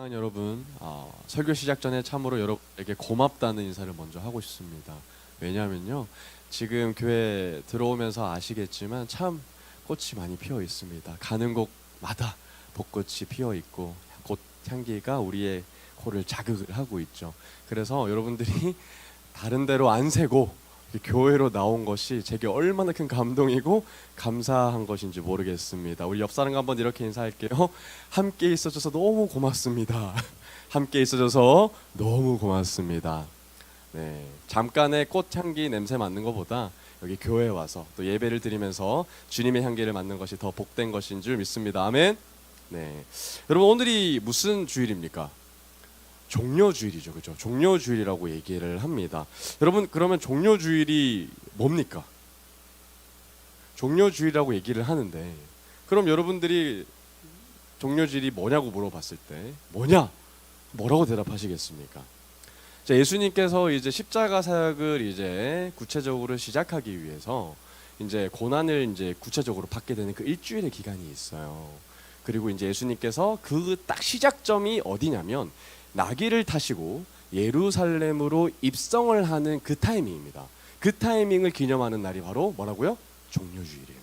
사랑하는 여러분, 설교 시작 전에 참으로 여러분에게 고맙다는 인사를 먼저 하고 싶습니다. 왜냐하면요, 지금 교회 들어오면서 아시겠지만 참 꽃이 많이 피어 있습니다. 가는 곳마다 벚꽃이 피어 있고 꽃 향기가 우리의 코를 자극을 하고 있죠. 그래서 여러분들이 다른 데로 안 새고 교회로 나온 것이 제게 얼마나 큰 감동이고 감사한 것인지 모르겠습니다. 우리 옆 사람과 한번 이렇게 인사할게요. 함께 있어줘서 너무 고맙습니다. 함께 있어줘서 너무 고맙습니다. 네, 잠깐의 꽃향기 냄새 맡는 것보다 여기 교회에 와서 또 예배를 드리면서 주님의 향기를 맡는 것이 더 복된 것인 줄 믿습니다. 아멘. 네, 여러분 오늘이 무슨 주일입니까? 종려주일이죠, 그죠? 종려주일이라고 얘기를 합니다. 여러분, 그러면 종려주일이 뭡니까? 종려주일이라고 얘기를 하는데, 그럼 여러분들이 종려주일이 뭐냐고 물어봤을 때 뭐라고 대답하시겠습니까? 자, 예수님께서 이제 십자가 사역을 이제 구체적으로 시작하기 위해서 이제 고난을 이제 구체적으로 받게 되는 그 일주일의 기간이 있어요. 그리고 이제 예수님께서 그 딱 시작점이 어디냐면 나귀를 타시고 예루살렘으로 입성을 하는 그 타이밍입니다. 그 타이밍을 기념하는 날이 바로 뭐라고요? 종려주일이에요.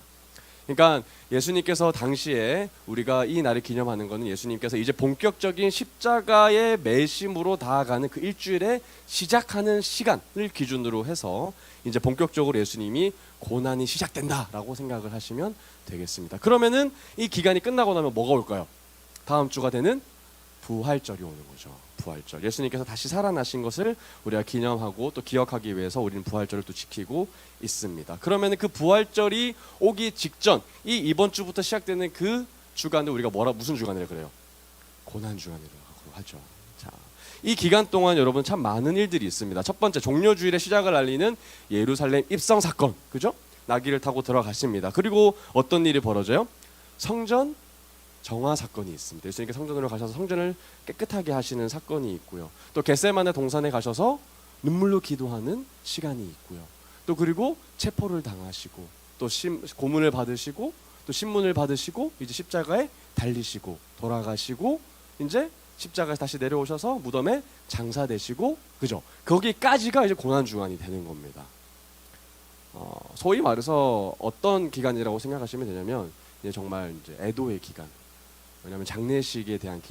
그러니까 예수님께서 당시에 우리가 이 날을 기념하는 것은 예수님께서 이제 본격적인 십자가의 매심으로 다가가는 그 일주일에 시작하는 시간을 기준으로 해서 이제 본격적으로 예수님이 고난이 시작된다라고 생각을 하시면 되겠습니다. 그러면은 이 기간이 끝나고 나면 뭐가 올까요? 다음 주가 되는 부활절이 오는 거죠. 부활절. 예수님께서 다시 살아나신 것을 우리가 기념하고 또 기억하기 위해서 우리는 부활절을 또 지키고 있습니다. 그러면 그 부활절이 오기 직전 이번 주부터 시작되는 그 주간을 우리가 무슨 주간이라고 그래요? 고난 주간이라고 하죠. 자, 이 기간 동안 여러분 참 많은 일들이 있습니다. 첫 번째, 종려주일의 시작을 알리는 예루살렘 입성 사건, 그죠? 나귀를 타고 들어가십니다. 그리고 어떤 일이 벌어져요? 성전 정화 사건이 있습니다. 예수님께서 성전으로 가셔서 성전을 깨끗하게 하시는 사건이 있고요. 또 겟세마네 동산에 가셔서 눈물로 기도하는 시간이 있고요. 또 그리고 체포를 당하시고 또 고문을 받으시고 또 신문을 받으시고 이제 십자가에 달리시고 돌아가시고 이제 십자가에서 다시 내려오셔서 무덤에 장사되시고, 그죠? 거기까지가 이제 고난 주간이 되는 겁니다. 소위 말해서 어떤 기간이라고 생각하시면 되냐면 이제 정말 이제 애도의 기간. 왜냐하면 장례식에 대한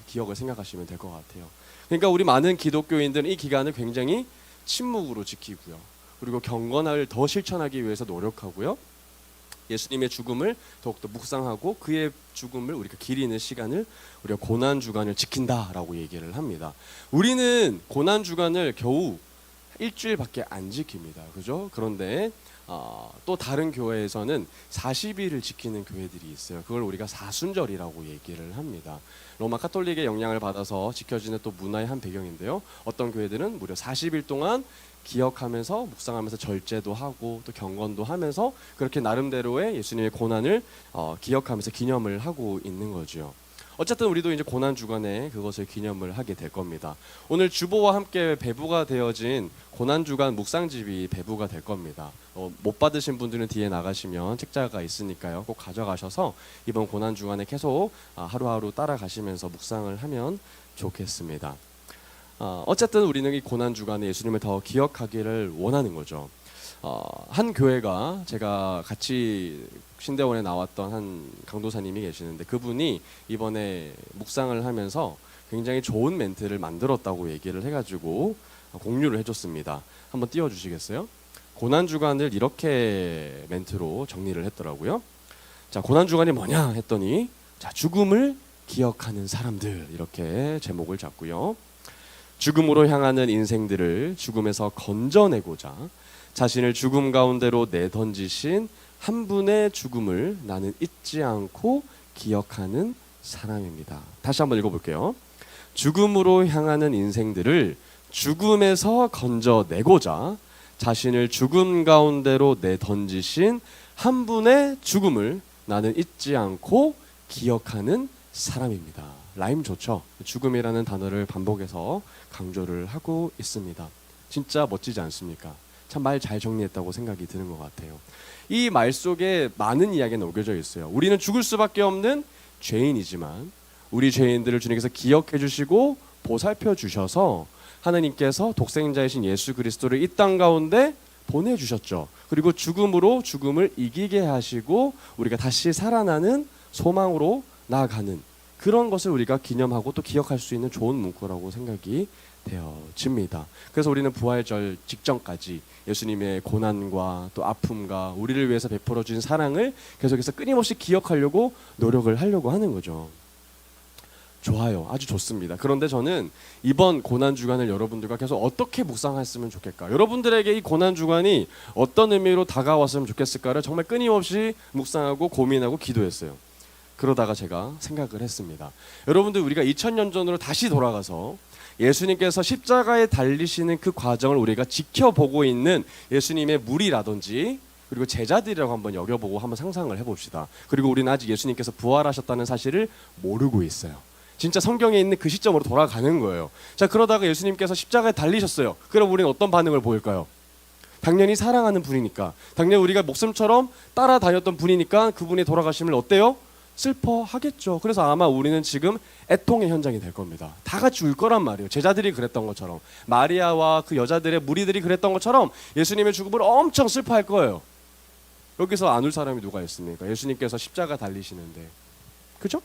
기억을 생각하시면 될 것 같아요. 그러니까 우리 많은 기독교인들은 이 기간을 굉장히 침묵으로 지키고요. 그리고 경건을 더 실천하기 위해서 노력하고요. 예수님의 죽음을 더욱더 묵상하고 그의 죽음을 우리가 기리는 시간을 우리가 고난 주간을 지킨다라고 얘기를 합니다. 우리는 고난 주간을 겨우 일주일밖에 안 지킵니다. 그죠? 그런데 또 다른 교회에서는 40일을 지키는 교회들이 있어요. 그걸 우리가 사순절이라고 얘기를 합니다. 로마 카톨릭의 영향을 받아서 지켜지는 또 문화의 한 배경인데요. 어떤 교회들은 무려 40일 동안 기억하면서 묵상하면서 절제도 하고 또 경건도 하면서 그렇게 나름대로의 예수님의 고난을 기억하면서 기념을 하고 있는 거죠. 어쨌든 우리도 이제 고난 주간에 그것을 기념을 하게 될 겁니다. 오늘 주보와 함께 배부가 되어진 고난 주간 묵상집이 배부가 될 겁니다. 못 받으신 분들은 뒤에 나가시면 책자가 있으니까요. 꼭 가져가셔서 이번 고난 주간에 계속 하루하루 따라가시면서 묵상을 하면 좋겠습니다. 어쨌든 우리는 이 고난 주간에 예수님을 더 기억하기를 원하는 거죠. 한 교회가 제가 같이 신대원에 나왔던 한 강도사님이 계시는데 그분이 이번에 묵상을 하면서 굉장히 좋은 멘트를 만들었다고 얘기를 해가지고 공유를 해줬습니다. 한번 띄워주시겠어요? 고난주간을 이렇게 멘트로 정리를 했더라고요. 자, 고난주간이 뭐냐 했더니 자, 죽음을 기억하는 사람들, 이렇게 제목을 잡고요. 죽음으로 향하는 인생들을 죽음에서 건져내고자 자신을 죽음 가운데로 내던지신 한 분의 죽음을 나는 잊지 않고 기억하는 사람입니다. 다시 한번 읽어볼게요. 죽음으로 향하는 인생들을 죽음에서 건져내고자 자신을 죽음 가운데로 내던지신 한 분의 죽음을 나는 잊지 않고 기억하는 사람입니다. 라임 좋죠? 죽음이라는 단어를 반복해서 강조를 하고 있습니다. 진짜 멋지지 않습니까? 참 말 잘 정리했다고 생각이 드는 것 같아요. 이 말 속에 많은 이야기가 녹여져 있어요. 우리는 죽을 수밖에 없는 죄인이지만 우리 죄인들을 주님께서 기억해 주시고 보살펴 주셔서 하나님께서 독생자이신 예수 그리스도를 이 땅 가운데 보내주셨죠. 그리고 죽음으로 죽음을 이기게 하시고 우리가 다시 살아나는 소망으로 나아가는 그런 것을 우리가 기념하고 또 기억할 수 있는 좋은 문구라고 생각이 되어집니다. 그래서 우리는 부활절 직전까지 예수님의 고난과 또 아픔과 우리를 위해서 베풀어 주신 사랑을 계속해서 끊임없이 기억하려고 노력을 하려고 하는 거죠. 좋아요. 아주 좋습니다. 그런데 저는 이번 고난주간을 여러분들과 계속 어떻게 묵상했으면 좋겠까? 여러분들에게 이 고난주간이 어떤 의미로 다가왔으면 좋겠을까를 정말 끊임없이 묵상하고 고민하고 기도했어요. 그러다가 제가 생각을 했습니다. 여러분들, 우리가 2000년 전으로 다시 돌아가서 예수님께서 십자가에 달리시는 그 과정을 우리가 지켜보고 있는 예수님의 무리라든지 그리고 제자들이라고 한번 여겨보고 한번 상상을 해봅시다. 그리고 우리는 아직 예수님께서 부활하셨다는 사실을 모르고 있어요. 진짜 성경에 있는 그 시점으로 돌아가는 거예요. 자, 그러다가 예수님께서 십자가에 달리셨어요. 그럼 우리는 어떤 반응을 보일까요? 당연히 사랑하는 분이니까, 당연히 우리가 목숨처럼 따라다녔던 분이니까 그분이 돌아가심을 어때요? 슬퍼하겠죠. 그래서 아마 우리는 지금 애통의 현장이 될 겁니다. 다 같이 울 거란 말이에요. 제자들이 그랬던 것처럼, 마리아와 그 여자들의 무리들이 그랬던 것처럼 예수님의 죽음을 엄청 슬퍼할 거예요. 여기서 안 울 사람이 누가 있습니까? 예수님께서 십자가 달리시는데, 그죠?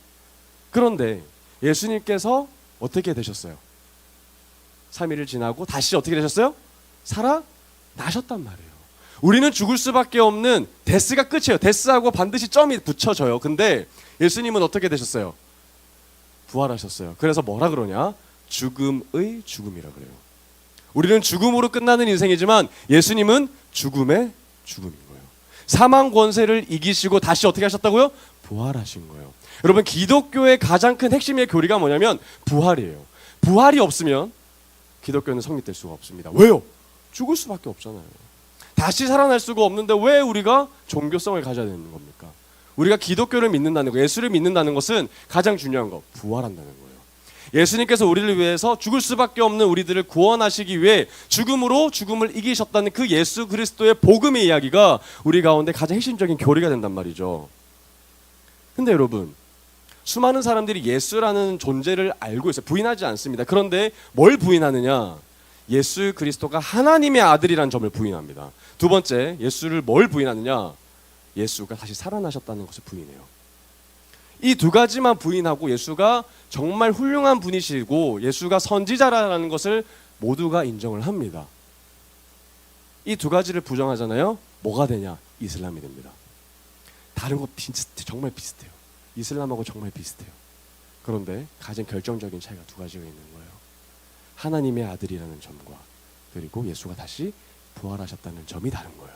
그런데 예수님께서 어떻게 되셨어요? 3일을 지나고 다시 어떻게 되셨어요? 살아나셨단 말이에요. 우리는 죽을 수밖에 없는 데스가 끝이에요. 데스하고 반드시 점이 붙여져요. 근데 예수님은 어떻게 되셨어요? 부활하셨어요. 그래서 뭐라 그러냐? 죽음의 죽음이라 그래요. 우리는 죽음으로 끝나는 인생이지만 예수님은 죽음의 죽음인 거예요. 사망 권세를 이기시고 다시 어떻게 하셨다고요? 부활하신 거예요. 여러분, 기독교의 가장 큰 핵심의 교리가 뭐냐면 부활이에요. 부활이 없으면 기독교는 성립될 수가 없습니다. 왜요? 죽을 수밖에 없잖아요. 다시 살아날 수가 없는데 왜 우리가 종교성을 가져야 되는 겁니까? 우리가 기독교를 믿는다는 거, 예수를 믿는다는 것은 가장 중요한 거, 부활한다는 거예요. 예수님께서 우리를 위해서 죽을 수밖에 없는 우리들을 구원하시기 위해 죽음으로 죽음을 이기셨다는 그 예수 그리스도의 복음의 이야기가 우리 가운데 가장 핵심적인 교리가 된단 말이죠. 근데 여러분, 수많은 사람들이 예수라는 존재를 알고 있어요. 부인하지 않습니다. 그런데 뭘 부인하느냐? 예수 그리스도가 하나님의 아들이라는 점을 부인합니다. 두 번째, 예수를 뭘 부인하느냐? 예수가 다시 살아나셨다는 것을 부인해요. 이 두 가지만 부인하고 예수가 정말 훌륭한 분이시고 예수가 선지자라는 것을 모두가 인정을 합니다. 이 두 가지를 부정하잖아요. 뭐가 되냐? 이슬람이 됩니다. 다른 거 정말 비슷해요. 이슬람하고 정말 비슷해요. 그런데 가장 결정적인 차이가 두 가지가 있는 거예요. 하나님의 아들이라는 점과 그리고 예수가 다시 부활하셨다는 점이 다른 거예요.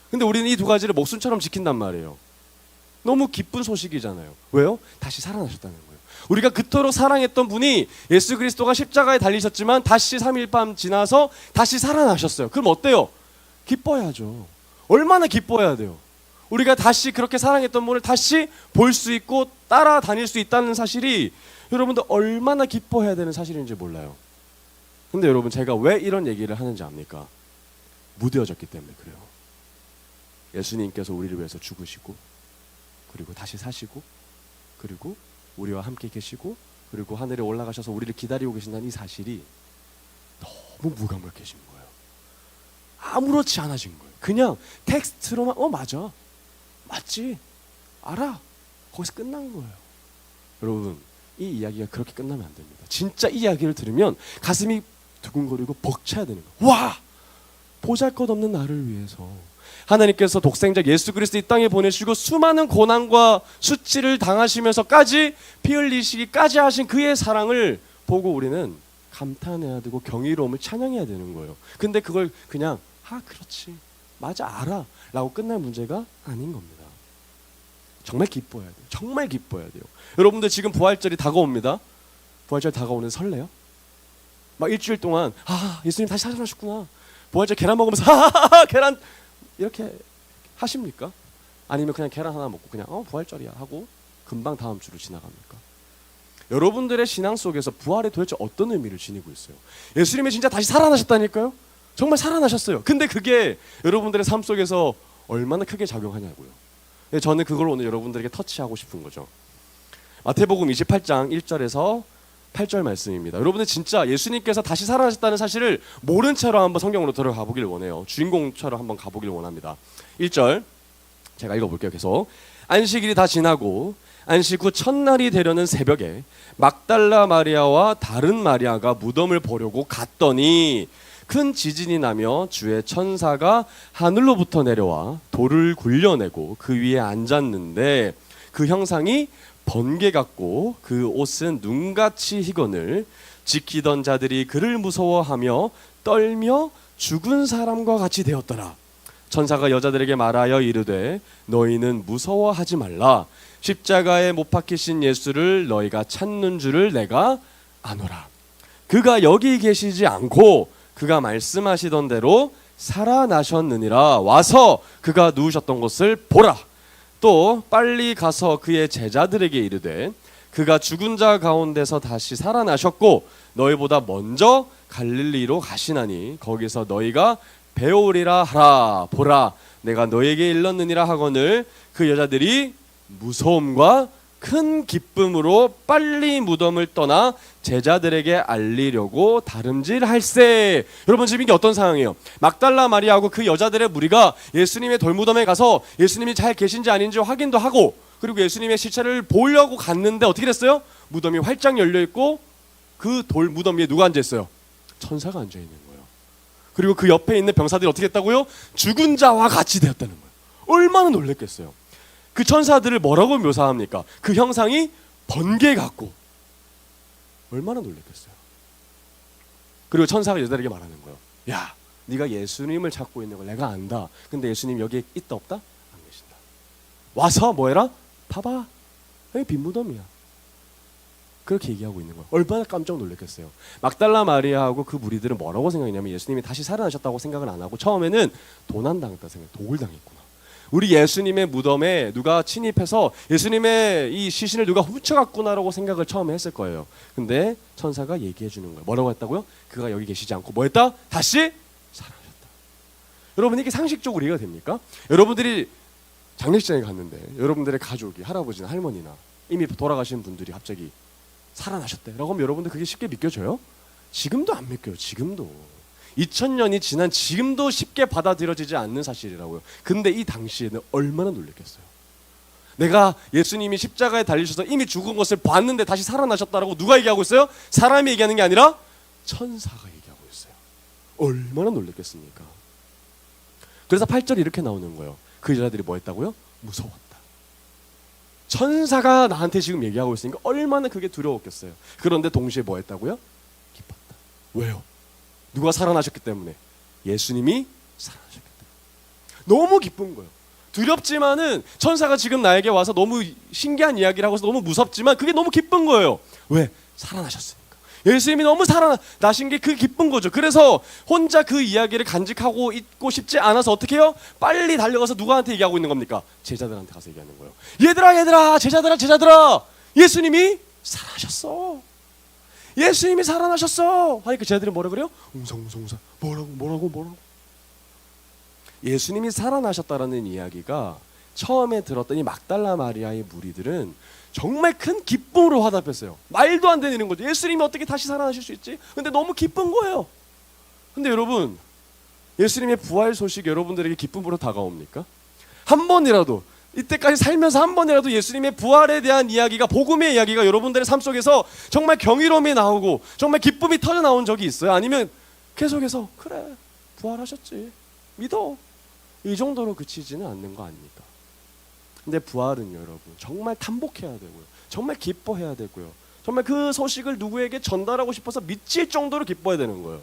근데 우리는 이 두 가지를 목숨처럼 지킨단 말이에요. 너무 기쁜 소식이잖아요. 왜요? 다시 살아나셨다는 거예요. 우리가 그토록 사랑했던 분이 예수 그리스도가 십자가에 달리셨지만 다시 3일 밤 지나서 다시 살아나셨어요. 그럼 어때요? 기뻐야죠. 얼마나 기뻐해야 돼요. 우리가 다시 그렇게 사랑했던 분을 다시 볼 수 있고 따라다닐 수 있다는 사실이 여러분들 얼마나 기뻐해야 되는 사실인지 몰라요. 근데 여러분, 제가 왜 이런 얘기를 하는지 압니까? 무뎌졌기 때문에 그래요. 예수님께서 우리를 위해서 죽으시고 그리고 다시 사시고 그리고 우리와 함께 계시고 그리고 하늘에 올라가셔서 우리를 기다리고 계신다는 이 사실이 너무 무감각해진 거예요. 아무렇지 않아진 거예요. 그냥 텍스트로만 맞아, 맞지, 알아, 거기서 끝난 거예요. 여러분, 이 이야기가 그렇게 끝나면 안 됩니다. 진짜 이 이야기를 들으면 가슴이 두근거리고 벅차야 되는 거예요. 와! 보잘것없는 나를 위해서 하나님께서 독생자 예수 그리스도 이 땅에 보내시고 수많은 고난과 수치를 당하시면서까지 피 흘리시기까지 하신 그의 사랑을 보고 우리는 감탄해야 되고 경이로움을 찬양해야 되는 거예요. 근데 그걸 그냥 그렇지, 맞아, 알아 라고 끝날 문제가 아닌 겁니다. 정말 기뻐해야 돼요. 정말 기뻐해야 돼요. 여러분들, 지금 부활절이 다가옵니다. 부활절 다가오는 설레요? 막 일주일 동안 예수님 다시 살아나셨구나, 부활절 계란 먹으면서 계란 이렇게 하십니까? 아니면 그냥 계란 하나 먹고 그냥 부활절이야 하고 금방 다음 주로 지나갑니까? 여러분들의 신앙 속에서 부활이 도대체 어떤 의미를 지니고 있어요? 예수님이 진짜 다시 살아나셨다니까요? 정말 살아나셨어요. 근데 그게 여러분들의 삶 속에서 얼마나 크게 작용하냐고요. 저는 그걸 오늘 여러분들에게 터치하고 싶은 거죠. 마태복음 28장 1절에서 8절 말씀입니다. 여러분들 진짜 예수님께서 다시 살아나셨다는 사실을 모른 채로 한번 성경으로 들어가 보길 원해요. 주인공처럼 한번 가보길 원합니다. 1절 제가 읽어볼게요. 계속. 안식일이 다 지나고 안식 후 첫날이 되려는 새벽에 막달라 마리아와 다른 마리아가 무덤을 보려고 갔더니 큰 지진이 나며 주의 천사가 하늘로부터 내려와 돌을 굴려내고 그 위에 앉았는데 그 형상이 번개 같고 그 옷은 눈같이 희건을 지키던 자들이 그를 무서워하며 떨며 죽은 사람과 같이 되었더라. 천사가 여자들에게 말하여 이르되 너희는 무서워하지 말라. 십자가에 못 박히신 예수를 너희가 찾는 줄을 내가 아노라. 그가 여기 계시지 않고 그가 말씀하시던 대로 살아나셨느니라. 와서 그가 누우셨던 곳을 보라. 또 빨리 가서 그의 제자들에게 이르되 그가 죽은 자 가운데서 다시 살아나셨고 너희보다 먼저 갈릴리로 가시나니 거기서 너희가 배우리라 하라. 보라 내가 너에게 일렀느니라 하거늘 그 여자들이 무서움과 큰 기쁨으로 빨리 무덤을 떠나 제자들에게 알리려고 다름질할세. 여러분 지금 이게 어떤 상황이에요? 막달라 마리아하고 그 여자들의 무리가 예수님의 돌무덤에 가서 예수님이 잘 계신지 아닌지 확인도 하고 그리고 예수님의 시체를 보려고 갔는데 어떻게 됐어요? 무덤이 활짝 열려있고 그 돌 무덤 위에 누가 앉아있어요? 천사가 앉아있는 거예요. 그리고 그 옆에 있는 병사들이 어떻게 됐다고요? 죽은 자와 같이 되었다는 거예요. 얼마나 놀랬겠어요. 그 천사들을 뭐라고 묘사합니까? 그 형상이 번개 같고 얼마나 놀랬겠어요. 그리고 천사가 여자들에게 말하는 거예요. 야, 네가 예수님을 찾고 있는 걸 내가 안다. 근데 예수님 여기 있다 없다? 안 계신다. 와서 뭐해라? 봐봐. 여기 빈 무덤이야. 그렇게 얘기하고 있는 거예요. 얼마나 깜짝 놀랐겠어요. 막달라 마리아하고 그 무리들은 뭐라고 생각했냐면 예수님이 다시 살아나셨다고 생각을 안 하고 처음에는 도난당했다 생각, 독을 당했구나. 우리 예수님의 무덤에 누가 침입해서 예수님의 이 시신을 누가 훔쳐갔구나라고 생각을 처음에 했을 거예요. 근데 천사가 얘기해 주는 거예요. 뭐라고 했다고요? 그가 여기 계시지 않고 뭐 했다? 다시 살아나셨다. 여러분 이게 상식적으로 이해가 됩니까? 여러분들이 장례식장에 갔는데 여러분들의 가족이 할아버지나 할머니나 이미 돌아가신 분들이 갑자기 살아나셨대 라고 하면 여러분들 그게 쉽게 믿겨져요? 지금도 안 믿겨요. 지금도 2000년이 지난 지금도 쉽게 받아들여지지 않는 사실이라고요. 근데 이 당시에는 얼마나 놀랐겠어요. 내가 예수님이 십자가에 달리셔서 이미 죽은 것을 봤는데 다시 살아나셨다라고 누가 얘기하고 있어요? 사람이 얘기하는 게 아니라 천사가 얘기하고 있어요. 얼마나 놀랐겠습니까? 그래서 8절이 이렇게 나오는 거예요. 그 여자들이 뭐 했다고요? 무서웠다. 천사가 나한테 지금 얘기하고 있으니까 얼마나 그게 두려웠겠어요. 그런데 동시에 뭐 했다고요? 기뻤다. 왜요? 누가 살아나셨기 때문에. 예수님이 살아나셨기 때문에. 너무 기쁜 거예요. 두렵지만은 천사가 지금 나에게 와서 너무 신기한 이야기를 하고 있어서 너무 무섭지만 그게 너무 기쁜 거예요. 왜? 살아나셨으니까. 예수님이 너무 살아나신 게 그 기쁜 거죠. 그래서 혼자 그 이야기를 간직하고 있고 싶지 않아서 어떻게 해요? 빨리 달려가서 누구한테 얘기하고 있는 겁니까? 제자들한테 가서 얘기하는 거예요. 얘들아 제자들아 예수님이 살아나셨어. 예수님이 살아나셨어. 하니까 제자들이 뭐라 그래요? 웅성웅성 뭐라고 예수님이 살아나셨다라는 이야기가 처음에 들었더니 막달라 마리아의 무리들은 정말 큰 기쁨으로 화답했어요. 말도 안 되는 거죠. 예수님이 어떻게 다시 살아나실 수 있지? 근데 너무 기쁜 거예요. 근데 여러분 예수님의 부활 소식이 여러분들에게 기쁨으로 다가옵니까? 한 번이라도 이때까지 살면서 한 번이라도 예수님의 부활에 대한 이야기가 복음의 이야기가 여러분들의 삶 속에서 정말 경이로움이 나오고 정말 기쁨이 터져 나온 적이 있어요? 아니면 계속해서 그래 부활하셨지 믿어 이 정도로 그치지는 않는 거 아닙니까? 근데 부활은요 여러분 정말 탐복해야 되고요 정말 기뻐해야 되고요 정말 그 소식을 누구에게 전달하고 싶어서 미칠 정도로 기뻐해야 되는 거예요.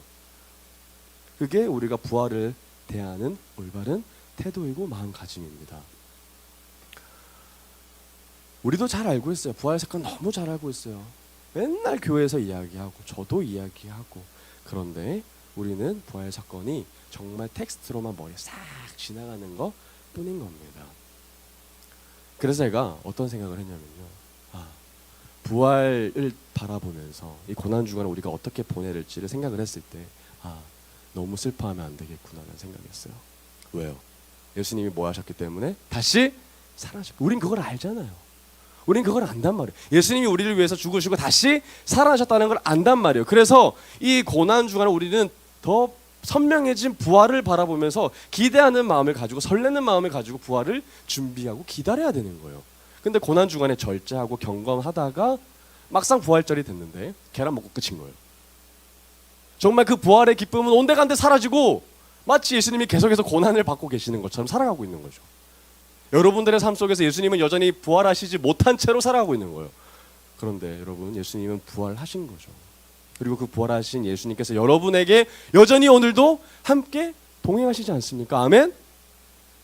그게 우리가 부활을 대하는 올바른 태도이고 마음가짐입니다. 우리도 잘 알고 있어요. 부활 사건 너무 잘 알고 있어요. 맨날 교회에서 이야기하고 저도 이야기하고 그런데 우리는 부활 사건이 정말 텍스트로만 머리에 싹 지나가는 것 뿐인 겁니다. 그래서 제가 어떤 생각을 했냐면요. 부활을 바라보면서 이 고난주간을 우리가 어떻게 보내릴지를 생각을 했을 때 너무 슬퍼하면 안 되겠구나라는 생각이었어요. 왜요? 예수님이 뭐 하셨기 때문에 다시 살아나셨고 우린 그걸 알잖아요. 우린 그걸 안단 말이에요. 예수님이 우리를 위해서 죽으시고 다시 살아나셨다는 걸 안단 말이에요. 그래서 이 고난 중간에 우리는 더 선명해진 부활을 바라보면서 기대하는 마음을 가지고 설레는 마음을 가지고 부활을 준비하고 기다려야 되는 거예요. 근데 고난 중간에 절제하고 경건하다가 막상 부활절이 됐는데 계란 먹고 끝인 거예요. 정말 그 부활의 기쁨은 온데간데 사라지고 마치 예수님이 계속해서 고난을 받고 계시는 것처럼 살아가고 있는 거죠. 여러분들의 삶 속에서 예수님은 여전히 부활하시지 못한 채로 살아가고 있는 거예요. 그런데 여러분, 예수님은 부활하신 거죠. 그리고 그 부활하신 예수님께서 여러분에게 여전히 오늘도 함께 동행하시지 않습니까? 아멘?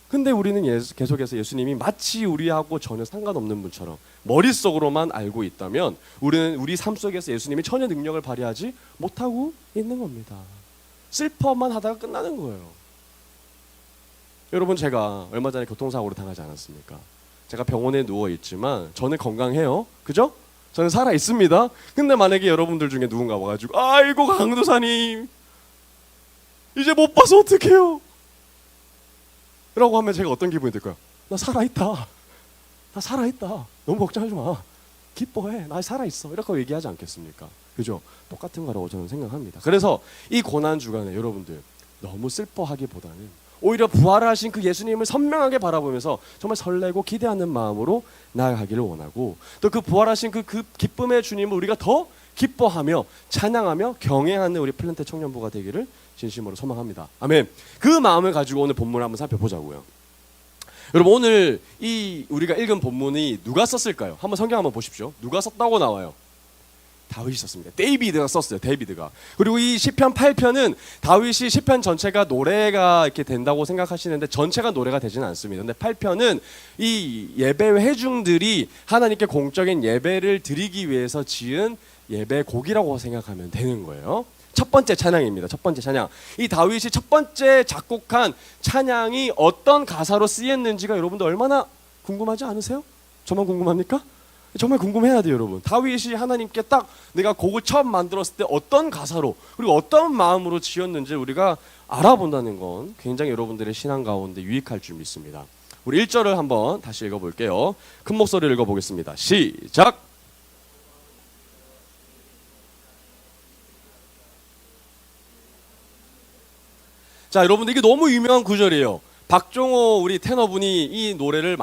근데 우리는 계속해서 예수님이 마치 우리하고 전혀 상관없는 분처럼 머릿속으로만 알고 있다면 우리는 우리 삶 속에서 예수님이 전혀 능력을 발휘하지 못하고 있는 겁니다. 슬퍼만 하다가 끝나는 거예요. 여러분, 제가 얼마 전에 교통사고로 당하지 않았습니까? 제가 병원에 누워있지만 저는 건강해요. 그죠? 저는 살아 있습니다. 근데 만약에 여러분들 중에 누군가 와가지고 아이고 강도사님 이제 못 봐서 어떡해요? 라고 하면 제가 어떤 기분이 들까요? 나 살아있다. 나 살아있다. 너무 걱정하지 마. 기뻐해. 나 살아있어. 이렇게 얘기하지 않겠습니까? 그죠? 똑같은 거라고 저는 생각합니다. 그래서 이 고난 주간에 여러분들 너무 슬퍼하기보다는 오히려 부활하신 그 예수님을 선명하게 바라보면서 정말 설레고 기대하는 마음으로 나아가기를 원하고, 또 그 부활하신 그 기쁨의 주님을 우리가 더 기뻐하며 찬양하며 경외하는 우리 플랜트 청년부가 되기를 진심으로 소망합니다. 아멘. 그 마음을 가지고 오늘 본문을 한번 살펴보자고요. 여러분, 오늘 이 우리가 읽은 본문이 누가 썼을까요? 한번 성경 한번 보십시오. 누가 썼다고 나와요? 다윗이 썼습니다. 데이비드가 썼어요. 데이비드가. 그리고 이 시편 8편은 다윗이 시편 전체가 노래가 이렇게 된다고 생각하시는데 전체가 노래가 되지는 않습니다. 근데 8편은 이 예배 회중들이 하나님께 공적인 예배를 드리기 위해서 지은 예배 곡이라고 생각하면 되는 거예요. 첫 번째 찬양입니다. 첫 번째 찬양. 이 다윗이 첫 번째 작곡한 찬양이 어떤 가사로 쓰였는지가 여러분들 얼마나 궁금하지 않으세요? 저만 궁금합니까? 정말 궁금해야 돼요, 여러분. 다윗이 하나님께 딱 내가 곡을 처음 만들었을 때 어떤 가사로 그리고 어떤 마음으로 지었는지 우리가 알아본다는 건 굉장히 여러분들의 신앙 가운데 유익할 줄 믿습니다. 우리 1절을 한번 다시 읽어볼게요. 큰 목소리로 읽어보겠습니다. 시작! 자, 여러분들 이게 너무 유명한 구절이에요. 박종호 우리 테너분이 이 노래를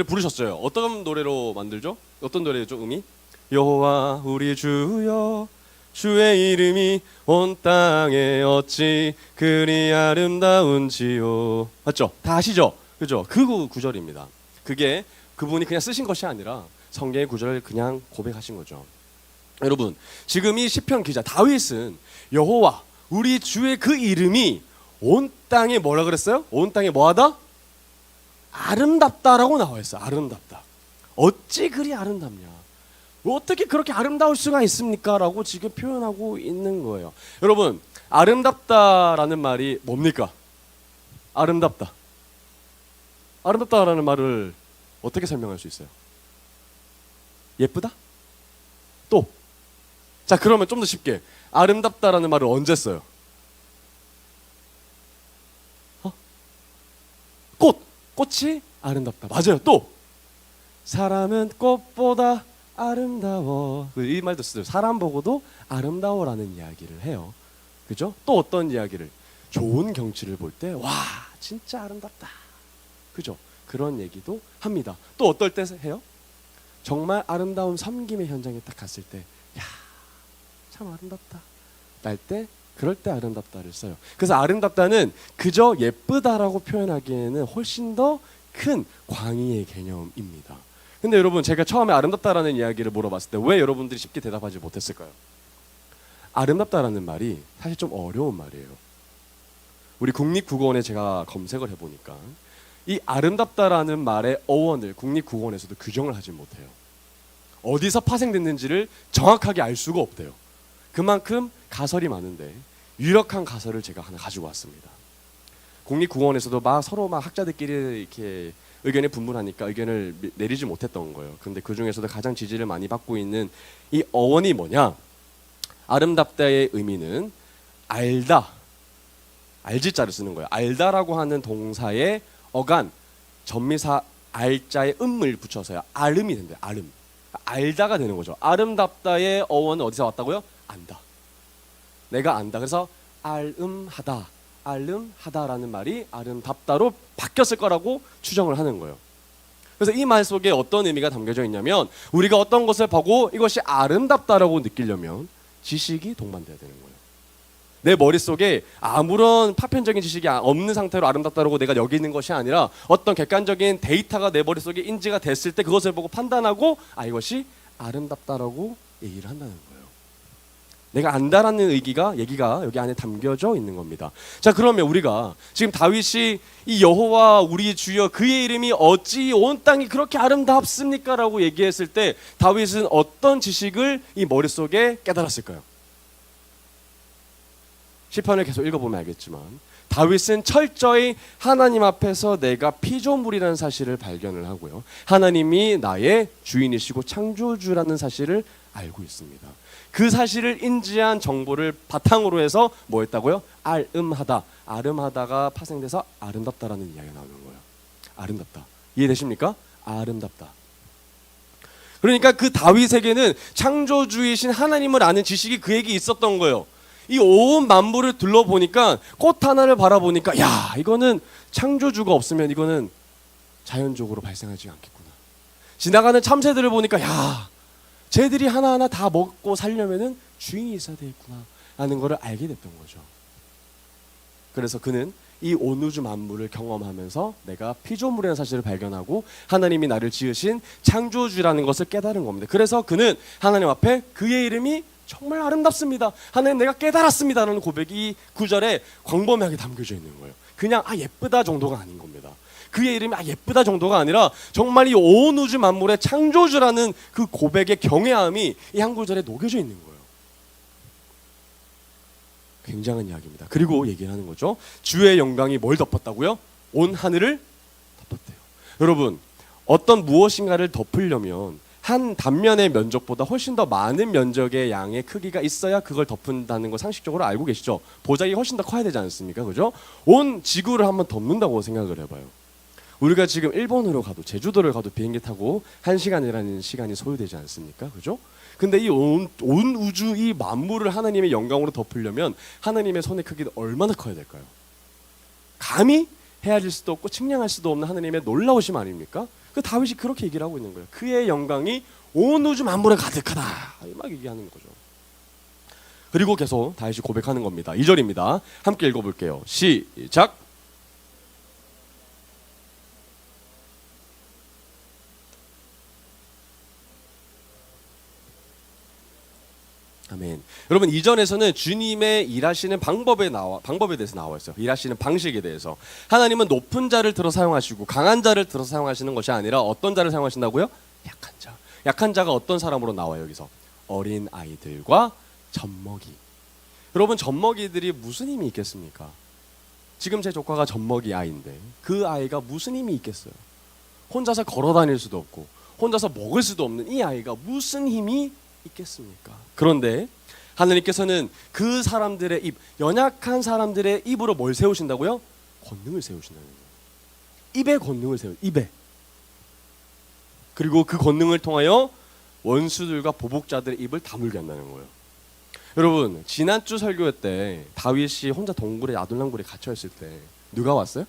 부르셨어요. 어떤 노래로 만들죠? 어떤 노래죠, 음이? 여호와 우리 주여 주의 이름이 온 땅에 어찌 그리 아름다운지요. 맞죠? 다 아시죠? 그죠? 그 구절입니다. 그게 그분이 그냥 쓰신 것이 아니라 성경의 구절을 그냥 고백하신 거죠. 여러분, 지금 이 시편 기자 다윗은 여호와 우리 주의 그 이름이 온 땅에 뭐라 그랬어요? 온 땅에 뭐하다? 아름답다라고 나와 있어. 아름답다. 어찌 그리 아름답냐? 어떻게 그렇게 아름다울 수가 있습니까? 라고 지금 표현하고 있는 거예요. 여러분, 아름답다라는 말이 뭡니까? 아름답다. 아름답다라는 말을 어떻게 설명할 수 있어요? 예쁘다? 또. 자, 그러면 좀 더 쉽게. 아름답다라는 말을 언제 써요? 꽃이 아름답다. 맞아요. 또 사람은 꽃보다 아름다워. 이 말도 쓰죠. 사람 보고도 아름다워라는 이야기를 해요. 그죠? 또 어떤 이야기를? 좋은 경치를 볼 때 와 진짜 아름답다. 그죠? 그런 얘기도 합니다. 또 어떨 때 해요? 정말 아름다운 섬김의 현장에 딱 갔을 때 야 참 아름답다 날 때 그럴 때 아름답다를 써요. 그래서 아름답다는 그저 예쁘다라고 표현하기에는 훨씬 더 큰 광의의 개념입니다. 근데 여러분, 제가 처음에 아름답다라는 이야기를 물어봤을 때 왜 여러분들이 쉽게 대답하지 못했을까요? 아름답다라는 말이 사실 좀 어려운 말이에요. 우리 국립국어원에 제가 검색을 해보니까 이 아름답다라는 말의 어원을 국립국어원에서도 규정을 하지 못해요. 어디서 파생됐는지를 정확하게 알 수가 없대요. 그만큼 가설이 많은데 유력한 가설을 제가 하나 가지고 왔습니다. 국립국어원에서도 서로 학자들끼리 이렇게 의견이 분분하니까 의견을 내리지 못했던 거예요. 근데 그 중에서도 가장 지지를 많이 받고 있는 이 어원이 뭐냐? 아름답다의 의미는 알다, 알지자를 쓰는 거예요. 알다라고 하는 동사의 어간, 전미사 알자에 음을 붙여서요. 아름이 된대요. 아름. 알다가 되는 거죠. 아름답다의 어원은 어디서 왔다고요? 안다. 내가 안다. 그래서 알음하다. 알음하다라는 말이 아름답다로 바뀌었을 거라고 추정을 하는 거예요. 그래서 이 말 속에 어떤 의미가 담겨져 있냐면 우리가 어떤 것을 보고 이것이 아름답다라고 느끼려면 지식이 동반돼야 되는 거예요. 내 머릿속에 아무런 파편적인 지식이 없는 상태로 아름답다라고 내가 여기는 것이 아니라 어떤 객관적인 데이터가 내 머릿속에 인지가 됐을 때 그것을 보고 판단하고 이것이 아름답다라고 얘기를 한다는 거예요. 내가 안다라는 얘기가 여기 안에 담겨져 있는 겁니다. 자, 그러면 우리가 지금 다윗이 이 여호와 우리 주여 그의 이름이 어찌 온 땅이 그렇게 아름답습니까? 라고 얘기했을 때 다윗은 어떤 지식을 이 머릿속에 깨달았을까요? 시편을 계속 읽어보면 알겠지만 다윗은 철저히 하나님 앞에서 내가 피조물이라는 사실을 발견을 하고요. 하나님이 나의 주인이시고 창조주라는 사실을 알고 있습니다. 그 사실을 인지한 정보를 바탕으로 해서 뭐 했다고요? 알음하다. 아름하다가 파생돼서 아름답다라는 이야기가 나오는 거예요. 아름답다. 이해되십니까? 아름답다. 그러니까 그 다윗에게는 창조주이신 하나님을 아는 지식이 그에게 있었던 거예요. 이 온 만물을 둘러보니까 꽃 하나를 바라보니까 야, 이거는 창조주가 없으면 이거는 자연적으로 발생하지 않겠구나. 지나가는 참새들을 보니까 야, 쟤들이 하나하나 다 먹고 살려면은 주인이 있어야 되겠구나 라는 것을 알게 됐던 거죠. 그래서 그는 이 온 우주 만물을 경험하면서 내가 피조물이라는 사실을 발견하고 하나님이 나를 지으신 창조주라는 것을 깨달은 겁니다. 그래서 그는 하나님 앞에 그의 이름이 정말 아름답습니다. 하나님 내가 깨달았습니다 라는 고백이 이 구절에 광범위하게 담겨져 있는 거예요. 그냥 예쁘다 정도가 아닌 겁니다. 그의 이름이 예쁘다 정도가 아니라 정말 이 온 우주 만물의 창조주라는 그 고백의 경외함이 이 한 구절에 녹여져 있는 거예요. 굉장한 이야기입니다. 그리고 얘기를 하는 거죠. 주의 영광이 뭘 덮었다고요? 온 하늘을 덮었대요. 여러분, 어떤 무엇인가를 덮으려면 한 단면의 면적보다 훨씬 더 많은 면적의 양의 크기가 있어야 그걸 덮는다는 거 상식적으로 알고 계시죠? 보자기 훨씬 더 커야 되지 않습니까? 그죠? 온 지구를 한번 덮는다고 생각을 해봐요. 우리가 지금 일본으로 가도 제주도를 가도 비행기 타고 1시간이라는 시간이 소요되지 않습니까? 그죠? 근데 이 온 우주 이 만물을 하나님의 영광으로 덮으려면 하나님의 손의 크기는 얼마나 커야 될까요? 감히 헤아릴 수도 없고 측량할 수도 없는 하나님의 놀라우심 아닙니까? 그 다윗이 그렇게 얘기를 하고 있는 거예요. 그의 영광이 온 우주 만물에 가득하다. 막 얘기하는 거죠. 그리고 계속 다윗이 고백하는 겁니다. 2절입니다. 함께 읽어볼게요. 시작. 아멘. 여러분, 이전에서는 주님의 일하시는 방법에 대해서 나와 있어요. 일하시는 방식에 대해서. 하나님은 높은 자를 들어 사용하시고 강한 자를 들어 사용하시는 것이 아니라 어떤 자를 사용하신다고요? 약한 자. 약한 자가 어떤 사람으로 나와요, 여기서? 어린 아이들과 젖먹이. 여러분, 젖먹이들이 무슨 힘이 있겠습니까? 지금 제 조카가 젖먹이 아이인데 그 아이가 무슨 힘이 있겠어요? 혼자서 걸어 다닐 수도 없고 혼자서 먹을 수도 없는 이 아이가 무슨 힘이 있겠습니까? 그런데 하나님께서는 그 사람들의 입, 연약한 사람들의 입으로 뭘 세우신다고요? 권능을 세우신다는 거예요. 입에 권능을 세워요. 입에. 그리고 그 권능을 통하여 원수들과 보복자들의 입을 다물게 한다는 거예요. 여러분, 지난주 설교 때 다윗이 혼자 동굴에 아둘람굴에 갇혀 있을 때 누가 왔어요?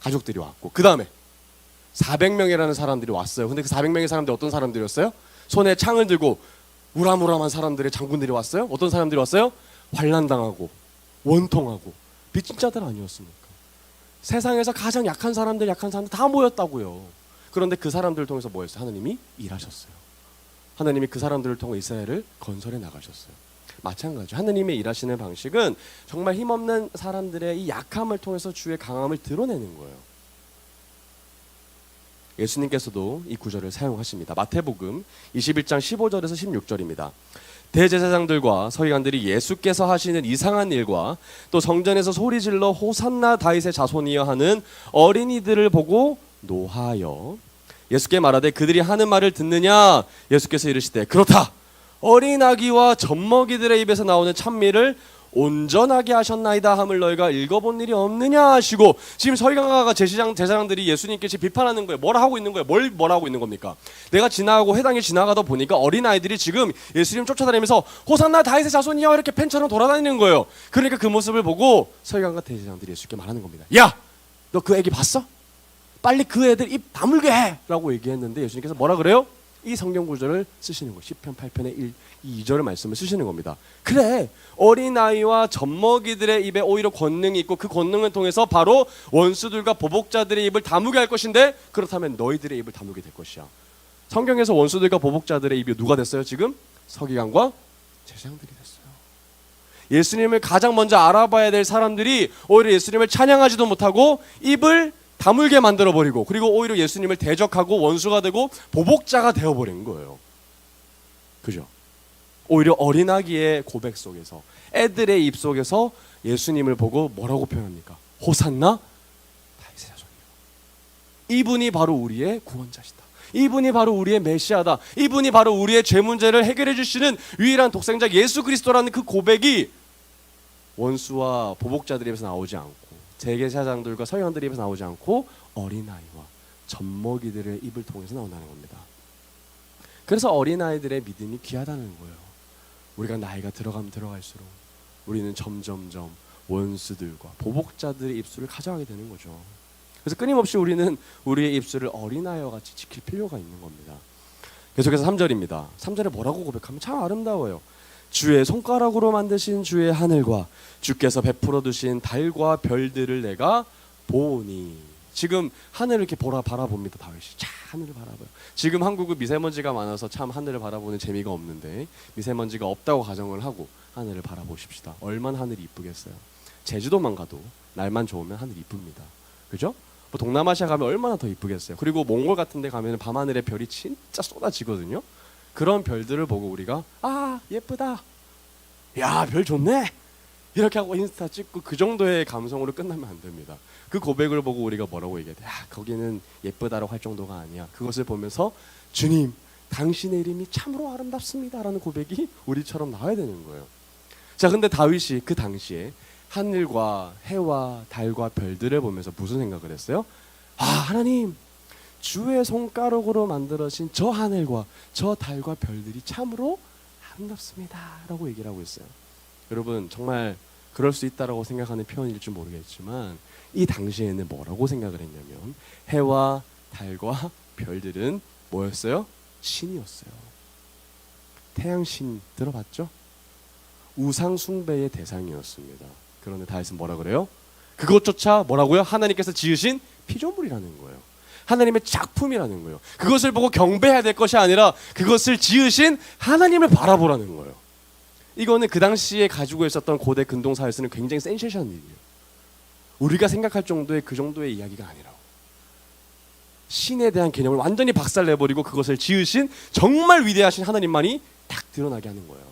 가족들이 왔고 그 다음에 400명이라는 사람들이 왔어요. 근데 그 400명의 사람들이 어떤 사람들이었어요? 손에 창을 들고 우람우람한 사람들의 장군들이 왔어요. 어떤 사람들이 왔어요? 환난당하고 원통하고 빚진 자들 아니었습니까? 세상에서 가장 약한 사람들 다 모였다고요. 그런데 그 사람들을 통해서 뭐 했어요? 하나님이 일하셨어요. 하나님이 그 사람들을 통해 이스라엘을 건설해 나가셨어요. 마찬가지죠. 하나님의 일하시는 방식은 정말 힘없는 사람들의 이 약함을 통해서 주의 강함을 드러내는 거예요. 예수님께서도 이 구절을 사용하십니다. 마태복음 21장 15절에서 16절입니다. 대제사장들과 서기관들이 예수께서 하시는 이상한 일과 또 성전에서 소리질러 호산나 다윗의 자손이여 하는 어린이들을 보고 노하여 예수께 말하되 그들이 하는 말을 듣느냐? 예수께서 이르시되 그렇다. 어린 아기와 젖먹이들의 입에서 나오는 찬미를 온전하게 하셨나이다 함을 너희가 읽어본 일이 없느냐 하시고, 지금 서기관과 제사장들이 예수님께 지금 비판하는 거예요. 뭐라 하고 있는 거예요? 뭐라 하고 있는 겁니까? 내가 회당에 지나가다 보니까 어린아이들이 지금 예수님 쫓아다니면서 호산나 다윗의 자손이여 이렇게 팬처럼 돌아다니는 거예요. 그러니까 그 모습을 보고 서기관과 제사장들이 예수께 말하는 겁니다. 야! 너 그 애기 봤어? 빨리 그 애들 입 다물게 해! 라고 얘기했는데 예수님께서 뭐라 그래요? 이 성경 구절을 쓰시는 거예요. 시편 8편의 2절의 말씀을 쓰시는 겁니다. 그래, 어린아이와 젖먹이들의 입에 오히려 권능이 있고 그 권능을 통해서 바로 원수들과 보복자들의 입을 다무게 할 것인데, 그렇다면 너희들의 입을 다무게 될 것이야. 성경에서 원수들과 보복자들의 입이 누가 됐어요? 지금 서기관과 제사장들이 됐어요. 예수님을 가장 먼저 알아봐야 될 사람들이 오히려 예수님을 찬양하지도 못하고 입을 다물게 만들어버리고, 그리고 오히려 예수님을 대적하고 원수가 되고 보복자가 되어버린 거예요. 그죠? 오히려 어린아기의 고백 속에서, 애들의 입 속에서 예수님을 보고 뭐라고 표현합니까? 호산나 다윗의 자손이요. 이분이 바로 우리의 구원자시다. 이분이 바로 우리의 메시아다. 이분이 바로 우리의 죄 문제를 해결해 주시는 유일한 독생자 예수 그리스도라는 그 고백이 원수와 보복자들의 입에서 나오지 않고, 제사장들과 서기관들의 입에서 나오지 않고 어린아이와 젖먹이들의 입을 통해서 나온다는 겁니다. 그래서 어린아이들의 믿음이 귀하다는 거예요. 우리가 나이가 들어가면 들어갈수록 우리는 점점점 원수들과 보복자들의 입술을 가져가게 되는 거죠. 그래서 끊임없이 우리는 우리의 입술을 어린아이와 같이 지킬 필요가 있는 겁니다. 계속해서 3절입니다. 3절에 뭐라고 고백하면 참 아름다워요. 주의 손가락으로 만드신 주의 하늘과 주께서 베풀어 두신 달과 별들을 내가 보니. 지금 하늘을 이렇게 바라봅니다. 다윗이 자 하늘을 바라봐요. 지금 한국은 미세먼지가 많아서 참 하늘을 바라보는 재미가 없는데, 미세먼지가 없다고 가정을 하고 하늘을 바라보십시다. 얼마나 하늘이 이쁘겠어요. 제주도만 가도 날만 좋으면 하늘이 이쁩니다. 그죠? 뭐 동남아시아 가면 얼마나 더 이쁘겠어요. 그리고 몽골 같은 데 가면 밤하늘에 별이 진짜 쏟아지거든요. 그런 별들을 보고 우리가 아 예쁘다, 야 별 좋네, 이렇게 하고 인스타 찍고 그 정도의 감성으로 끝나면 안 됩니다. 그 고백을 보고 우리가 뭐라고 얘기해야 돼? 거기는 예쁘다라고 할 정도가 아니야. 그것을 보면서 주님 당신의 이름이 참으로 아름답습니다 라는 고백이 우리처럼 나와야 되는 거예요. 자, 근데 다윗이 그 당시에 하늘과 해와 달과 별들을 보면서 무슨 생각을 했어요? 하나님, 주의 손가락으로 만들어진 저 하늘과 저 달과 별들이 참으로 아름답습니다 라고 얘기를 하고 있어요. 여러분, 정말 그럴 수 있다라고 생각하는 표현일 줄 모르겠지만 이 당시에는 뭐라고 생각을 했냐면, 해와 달과 별들은 뭐였어요? 신이었어요. 태양신 들어봤죠? 우상 숭배의 대상이었습니다. 그런데 다윗은 뭐라 그래요? 그것조차 뭐라고요? 하나님께서 지으신 피조물이라는 거예요. 하나님의 작품이라는 거예요. 그것을 보고 경배해야 될 것이 아니라 그것을 지으신 하나님을 바라보라는 거예요. 이거는 그 당시에 가지고 있었던 고대 근동 사회에서는 굉장히 센세이션한 일이에요. 우리가 생각할 정도의 그 정도의 이야기가 아니라고. 신에 대한 개념을 완전히 박살내버리고 그것을 지으신 정말 위대하신 하나님만이 딱 드러나게 하는 거예요.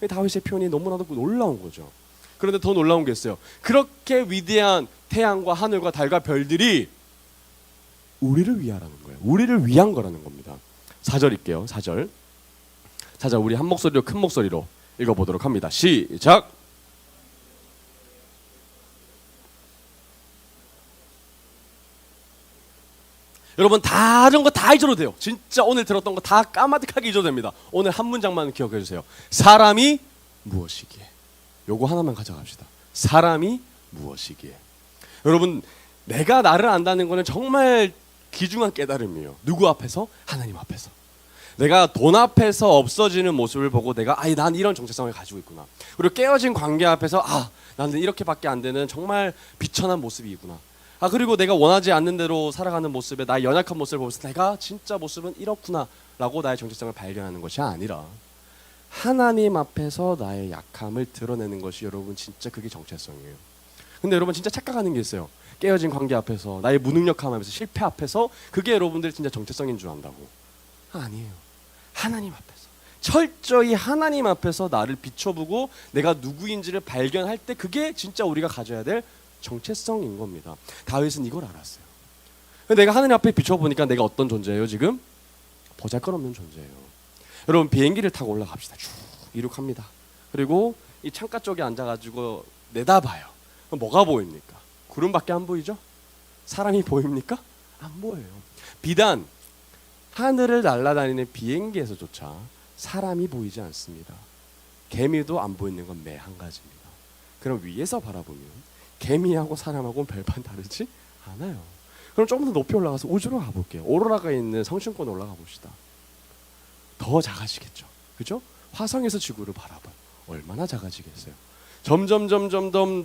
다윗의 표현이 너무나도 놀라운 거죠. 그런데 더 놀라운 게 있어요. 그렇게 위대한 태양과 하늘과 달과 별들이 우리를 위하라는 거예요. 우리를 위한 거라는 겁니다. 4절일게요. 4절. 자, 우리 한 목소리로, 큰 목소리로 읽어보도록 합니다. 시작. 여러분, 다른 거 다 잊어도 돼요. 진짜 오늘 들었던 거 다 까마득하게 잊어도 됩니다. 오늘 한 문장만 기억해 주세요. 사람이 무엇이기에. 요거 하나만 가져갑시다. 사람이 무엇이기에. 여러분, 내가 나를 안다는 거는 정말 귀중한 깨달음이에요. 누구 앞에서? 하나님 앞에서. 내가 돈 앞에서 없어지는 모습을 보고 내가 난 이런 정체성을 가지고 있구나. 그리고 깨어진 관계 앞에서 나는 이렇게밖에 안 되는 정말 비천한 모습이구나. 그리고 내가 원하지 않는 대로 살아가는 모습에 나의 연약한 모습을 보면서 내가 진짜 모습은 이렇구나 라고 나의 정체성을 발견하는 것이 아니라 하나님 앞에서 나의 약함을 드러내는 것이 여러분 진짜 그게 정체성이에요. 근데 여러분 진짜 착각하는 게 있어요. 깨어진 관계 앞에서, 나의 무능력함 앞에서, 실패 앞에서 그게 여러분들이 진짜 정체성인 줄 안다고. 아니에요. 하나님 앞에서, 철저히 하나님 앞에서 나를 비춰보고 내가 누구인지를 발견할 때 그게 진짜 우리가 가져야 될 정체성인 겁니다. 다윗은 이걸 알았어요. 내가 하나님 앞에 비춰보니까 내가 어떤 존재예요? 지금 보잘것없는 존재예요. 여러분, 비행기를 타고 올라갑시다. 쭉 이륙합니다. 그리고 이 창가 쪽에 앉아가지고 내다봐요. 그럼 뭐가 보입니까? 구름밖에 안 보이죠? 사람이 보입니까? 안 보여요. 비단 하늘을 날아다니는 비행기에서조차 사람이 보이지 않습니다. 개미도 안 보이는 건 매 한 가지입니다. 그럼 위에서 바라보면 개미하고 사람하고는 별반 다르지 않아요. 그럼 조금 더 높이 올라가서 우주로 가볼게요. 오로라가 있는 성층권 올라가 봅시다. 더 작아지겠죠. 그죠? 화성에서 지구를 바라봐요. 얼마나 작아지겠어요. 점점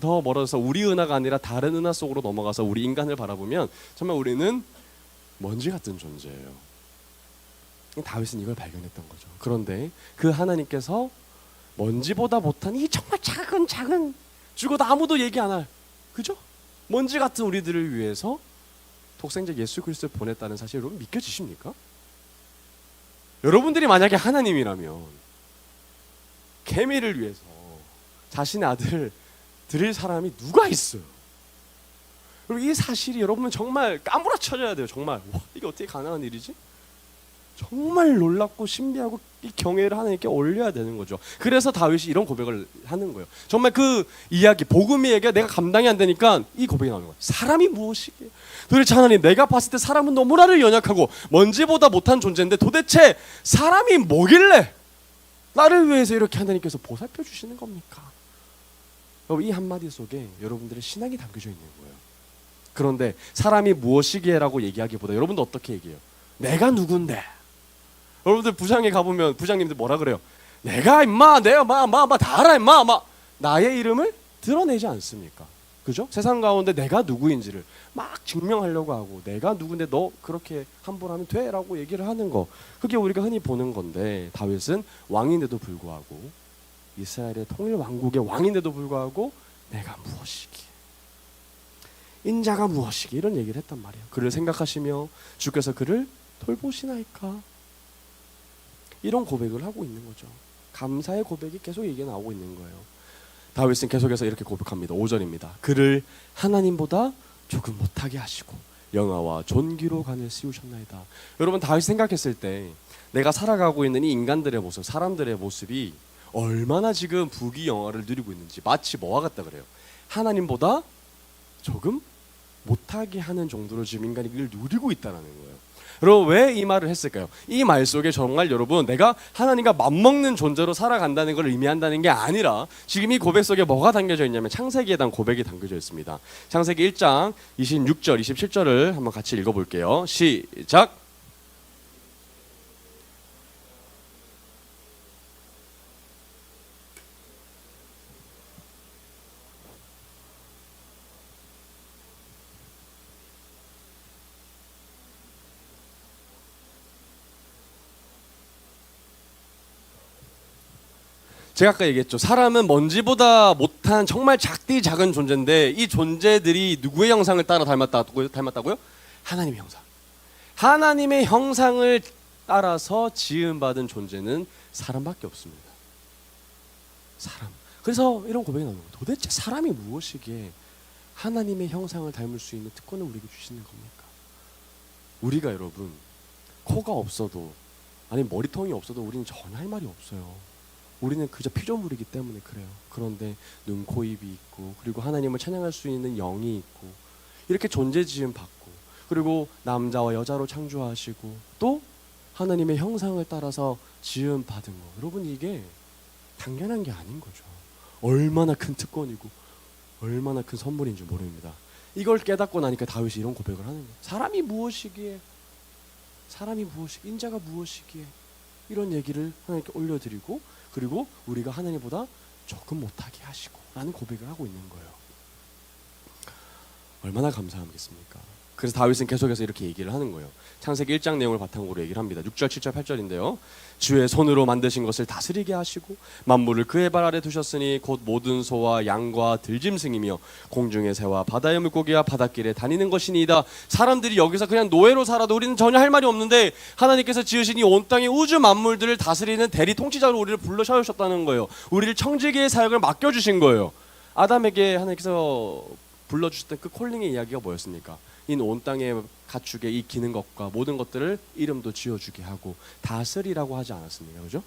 더 멀어서 우리 은하가 아니라 다른 은하 속으로 넘어가서 우리 인간을 바라보면 정말 우리는 먼지 같은 존재예요. 다윗은 이걸 발견했던 거죠. 그런데 그 하나님께서 먼지보다 못한 이 정말 작은 죽어도 아무도 얘기 안 할, 그죠? 먼지 같은 우리들을 위해서 독생자 예수 그리스도를 보냈다는 사실 여러분 믿겨지십니까? 여러분들이 만약에 하나님이라면 개미를 위해서 자신의 아들을 드릴 사람이 누가 있어요? 그리고 이 사실이 여러분은 정말 까무라쳐져야 돼요. 정말 와, 이게 어떻게 가능한 일이지? 정말 놀랍고 신비하고 이 경외를 하나님께 올려야 되는 거죠. 그래서 다윗이 이런 고백을 하는 거예요. 정말 그 이야기 복음의 얘기가 내가 감당이 안 되니까 이 고백이 나오는 거예요. 사람이 무엇이기에? 도대체 하나님, 내가 봤을 때 사람은 너무나를 연약하고 먼지보다 못한 존재인데 도대체 사람이 뭐길래 나를 위해서 이렇게 하나님께서 보살펴 주시는 겁니까? 이 한마디 속에 여러분들의 신앙이 담겨져 있는 거예요. 그런데 사람이 무엇이기에라고 얘기하기보다 여러분도 어떻게 얘기해요? 내가 누군데? 여러분들 부장에 가보면 부장님들 뭐라 그래요? 내가 임마 내가 다 알아 임마 나의 이름을 드러내지 않습니까? 그죠? 세상 가운데 내가 누구인지를 막 증명하려고 하고 내가 누군데 너 그렇게 함부로 하면 돼? 라고 얘기를 하는 거, 그게 우리가 흔히 보는 건데 다윗은 왕인데도 불구하고 이스라엘의 통일 왕국의 왕인데도 불구하고 내가 무엇이기에, 인자가 무엇이기에 이런 얘기를 했단 말이에요. 그를 생각하시며 주께서 그를 돌보시나이까, 이런 고백을 하고 있는 거죠. 감사의 고백이 계속 얘기가 나오고 있는 거예요. 다윗은 계속해서 이렇게 고백합니다. 5절입니다. 그를 하나님보다 조금 못하게 하시고 영화와 존귀로 간을 씌우셨나이다. 여러분, 다윗이 생각했을 때 내가 살아가고 있는 이 인간들의 모습, 사람들의 모습이 얼마나 지금 부귀영화를 누리고 있는지 마치 뭐와 같다 그래요? 하나님보다 조금 못하게 하는 정도로 지금 인간이 이걸 누리고 있다는 거예요. 여러분, 왜 이 말을 했을까요? 이 말 속에 정말 여러분 내가 하나님과 맞먹는 존재로 살아간다는 걸 의미한다는 게 아니라 지금 이 고백 속에 뭐가 담겨져 있냐면 창세기에 대한 고백이 담겨져 있습니다. 창세기 1장 26절 27절을 한번 같이 읽어볼게요. 시작. 제가 아까 얘기했죠. 사람은 먼지보다 못한 정말 작디 작은 존재인데 이 존재들이 누구의 형상을 따라 닮았다고요? 하나님의 형상. 하나님의 형상을 따라서 지음받은 존재는 사람밖에 없습니다. 사람. 그래서 이런 고백이 나오는 거예요. 도대체 사람이 무엇이기에 하나님의 형상을 닮을 수 있는 특권을 우리에게 주시는 겁니까? 우리가 여러분 코가 없어도, 아니 머리통이 없어도 우리는 전혀 할 말이 없어요. 우리는 그저 피조물이기 때문에 그래요. 그런데 눈, 코, 입이 있고, 그리고 하나님을 찬양할 수 있는 영이 있고, 이렇게 존재 지음 받고, 그리고 남자와 여자로 창조하시고, 또 하나님의 형상을 따라서 지음 받은 거, 여러분 이게 당연한 게 아닌 거죠. 얼마나 큰 특권이고 얼마나 큰 선물인지 모릅니다. 이걸 깨닫고 나니까 다윗이 이런 고백을 하는 거예요. 사람이 무엇이기에, 인자가 무엇이기에, 이런 얘기를 하나님께 올려드리고, 그리고 우리가 하나님보다 조금 못하게 하시고 라는 고백을 하고 있는 거예요. 얼마나 감사하겠습니까? 그래서 다윗은 계속해서 이렇게 얘기를 하는 거예요. 창세기 1장 내용을 바탕으로 얘기를 합니다. 6절, 7절, 8절인데요. 주의 손으로 만드신 것을 다스리게 하시고 만물을 그의 발 아래 두셨으니 곧 모든 소와 양과 들짐승이며 공중의 새와 바다의 물고기와 바닷길에 다니는 것이니이다. 사람들이 여기서 그냥 노예로 살아도 우리는 전혀 할 말이 없는데 하나님께서 지으신 이 온 땅의 우주 만물들을 다스리는 대리 통치자로 우리를 불러 세우셨다는 거예요. 우리를 청지기의 사역을 맡겨주신 거예요. 아담에게 하나님께서 불러주셨던 그 콜링의 이야기가 뭐였습니까? 이 온 땅에 가축에 이 기는 것과 모든 것들을 이름도 지어주게 하고 다스리라고 하지 않았습니까? 그죠?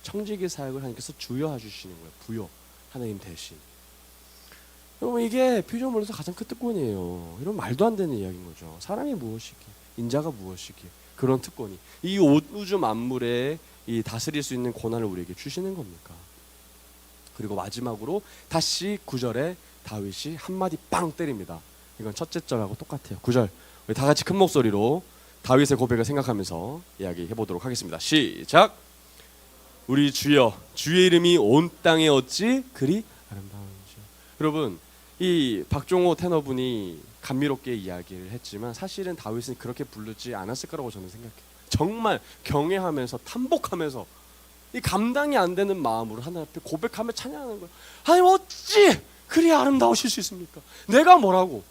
청지기 사역을 하나님께서 주여해 주시는 거예요. 부여. 하나님 대신. 여러분 이게 피조물에서 가장 큰 특권이에요. 이런 말도 안 되는 이야기인 거죠. 사랑이 무엇이기, 인자가 무엇이기, 그런 특권이 이 우주 만물에 이 다스릴 수 있는 권한을 우리에게 주시는 겁니까? 그리고 마지막으로 다시 9절에 다윗이 한마디 빵 때립니다. 이건 첫째 절하고 똑같아요. 9절 우리 다 같이 큰 목소리로 다윗의 고백을 생각하면서 이야기해 보도록 하겠습니다. 시작. 우리 주여, 주의 이름이 온 땅에 어찌 그리 아름다운지요. 여러분 이 박종호 테너분이 감미롭게 이야기를 했지만 사실은 다윗은 그렇게 부르지 않았을 거라고 저는 생각해요. 정말 경외하면서 탄복하면서 이 감당이 안 되는 마음으로 하나님 앞에 고백하며 찬양하는 거예요. 하나님 어찌 그리 아름다우실 수 있습니까? 내가 뭐라고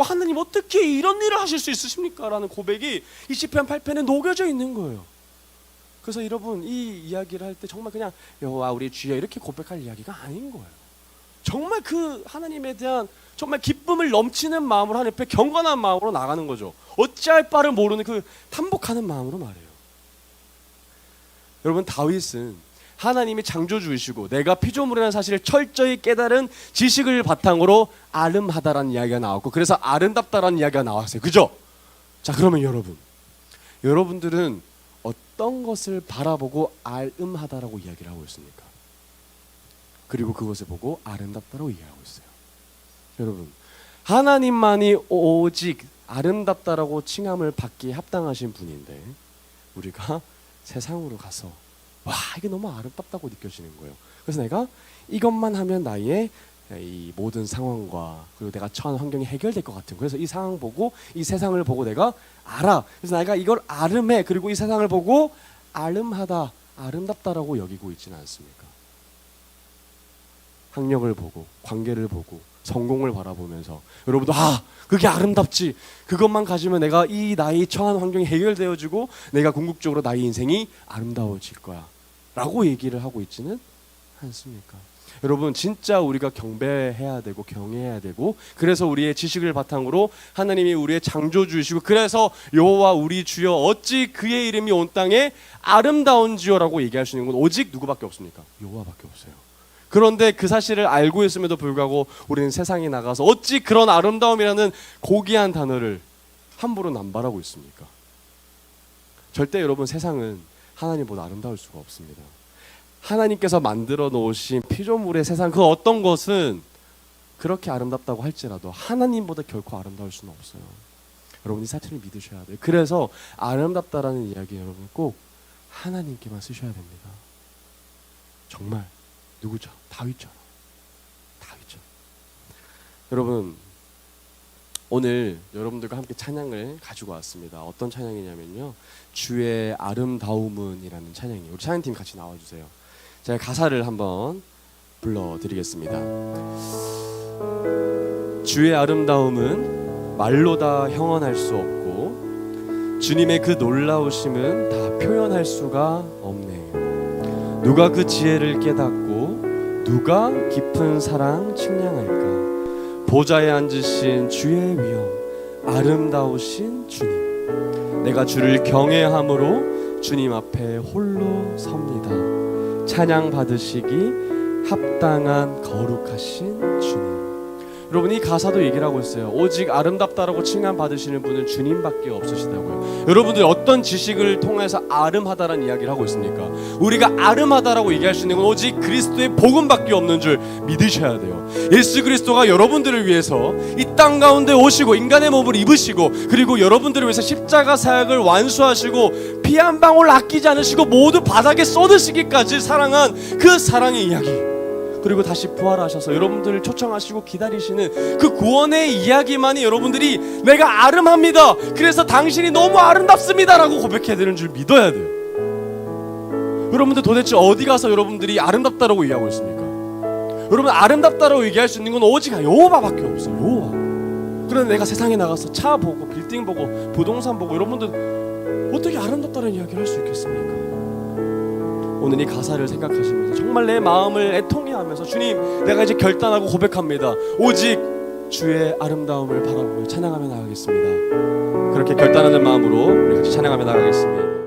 하나님 어떻게 이런 일을 하실 수 있으십니까? 라는 고백이 이 시편 8편에 녹여져 있는 거예요. 그래서 여러분 이 이야기를 할 때 정말 그냥 여호와 우리 주여 이렇게 고백할 이야기가 아닌 거예요. 정말 그 하나님에 대한 정말 기쁨을 넘치는 마음으로 하나님 앞에 경건한 마음으로 나가는 거죠. 어찌할 바를 모르는 그 탄복하는 마음으로 말해요. 여러분 다윗은 하나님이 창조주이시고 내가 피조물이라는 사실을 철저히 깨달은 지식을 바탕으로 아름하다라는 이야기가 나왔고 그래서 아름답다라는 이야기가 나왔어요. 그죠? 자 그러면 여러분들은 어떤 것을 바라보고 아름하다라고 이야기를 하고 있습니까? 그리고 그것을 보고 아름답다라고 이야기하고 있어요. 여러분 하나님만이 오직 아름답다라고 칭함을 받기에 합당하신 분인데 우리가 세상으로 가서 와 이게 너무 아름답다고 느껴지는 거예요. 그래서 내가 이것만 하면 나의 이 모든 상황과 그리고 내가 처한 환경이 해결될 것 같은 그래서 이 상황 보고 이 세상을 보고 내가 알아. 그래서 내가 이걸 아름해. 그리고 이 세상을 보고 아름하다, 아름답다라고 여기고 있지는 않습니까? 학력을 보고 관계를 보고 성공을 바라보면서 여러분도 그게 아름답지. 그것만 가지면 내가 이 나의 처한 환경이 해결되어지고 내가 궁극적으로 나의 인생이 아름다워질 거야 라고 얘기를 하고 있지는 않습니까? 여러분 진짜 우리가 경배해야 되고 경외해야 되고 그래서 우리의 지식을 바탕으로 하나님이 우리의 창조주이시고 그래서 여호와 우리 주여 어찌 그의 이름이 온 땅에 아름다운지요라고 얘기할 수 있는 건 오직 누구밖에 없습니까? 여호와밖에 없어요. 그런데 그 사실을 알고 있음에도 불구하고 우리는 세상에 나가서 어찌 그런 아름다움이라는 고귀한 단어를 함부로 남발하고 있습니까? 절대 여러분 세상은 하나님보다 아름다울 수가 없습니다. 하나님께서 만들어 놓으신 피조물의 세상 그 어떤 것은 그렇게 아름답다고 할지라도 하나님보다 결코 아름다울 수는 없어요. 여러분 이 사실을 믿으셔야 돼요. 그래서 아름답다라는 이야기 여러분 꼭 하나님께만 쓰셔야 됩니다. 정말 누구죠? 다윗처럼. 여러분 오늘 여러분들과 함께 찬양을 가지고 왔습니다. 어떤 찬양이냐면요 주의 아름다움은 이라는 찬양이에요. 우리 찬양팀 같이 나와주세요. 제가 가사를 한번 불러드리겠습니다. 주의 아름다움은 말로 다 형언할 수 없고 주님의 그 놀라우심은 다 표현할 수가 없네요. 누가 그 지혜를 깨닫고 누가 깊은 사랑 측량할까. 보좌에 앉으신 주의 위엄 아름다우신 주님 내가 주를 경외함으로 주님 앞에 홀로 섭니다. 찬양 받으시기 합당한 거룩하신 주님. 여러분 이 가사도 얘기를 하고 있어요. 오직 아름답다라고 칭함 받으시는 분은 주님밖에 없으시다고요. 여러분들이 어떤 지식을 통해서 아름하다라는 이야기를 하고 있습니까? 우리가 아름하다라고 얘기할 수 있는 건 오직 그리스도의 복음밖에 없는 줄 믿으셔야 돼요. 예수 그리스도가 여러분들을 위해서 이 땅 가운데 오시고 인간의 몸을 입으시고 그리고 여러분들을 위해서 십자가 사역을 완수하시고 피 한 방울 아끼지 않으시고 모두 바닥에 쏟으시기까지 사랑한 그 사랑의 이야기 그리고 다시 부활하셔서 여러분들을 초청하시고 기다리시는 그 구원의 이야기만이 여러분들이 내가 아름합니다. 그래서 당신이 너무 아름답습니다 라고 고백해야 되는 줄 믿어야 돼요. 여러분들 도대체 어디 가서 여러분들이 아름답다라고 얘기하고 있습니까? 여러분 아름답다라고 얘기할 수 있는 건 오직 여호와밖에 없어요. 여호와. 그런데 내가 세상에 나가서 차 보고 빌딩 보고 부동산 보고 여러분들 어떻게 아름답다는 이야기를 할 수 있겠습니까? 오늘 이 가사를 생각하시면서 정말 내 마음을 애통해하면서 주님 내가 이제 결단하고 고백합니다. 오직 주의 아름다움을 바라보며 찬양하며 나가겠습니다. 그렇게 결단하는 마음으로 우리 같이 찬양하며 나가겠습니다.